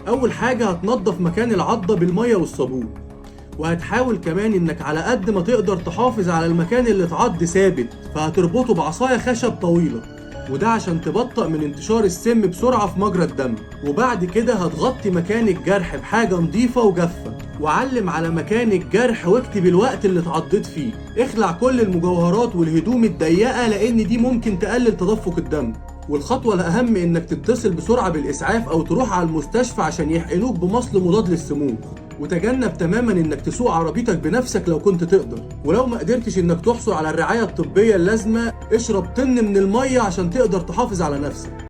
اول حاجه هتنضف مكان العضه بالميه والصابون، وهتحاول كمان انك على قد ما تقدر تحافظ على المكان اللي اتعض ثابت، فهتربطه بعصايه خشب طويله، وده عشان تبطئ من انتشار السم بسرعه في مجرى الدم. وبعد كده هتغطي مكان الجرح بحاجه نظيفه وجافه، وعلم على مكان الجرح واكتب الوقت اللي اتعضيت فيه. اخلع كل المجوهرات والهدوم الضيقه لان دي ممكن تقلل تدفق الدم. والخطوة الأهم إنك تتصل بسرعة بالإسعاف أو تروح على المستشفى عشان يحقنوك بمصل مضاد للسموم. وتجنب تماما إنك تسوق عربيتك بنفسك لو كنت تقدر، ولو ما قدرتش إنك تحصل على الرعاية الطبية اللازمة اشرب طن من المية عشان تقدر تحافظ على نفسك.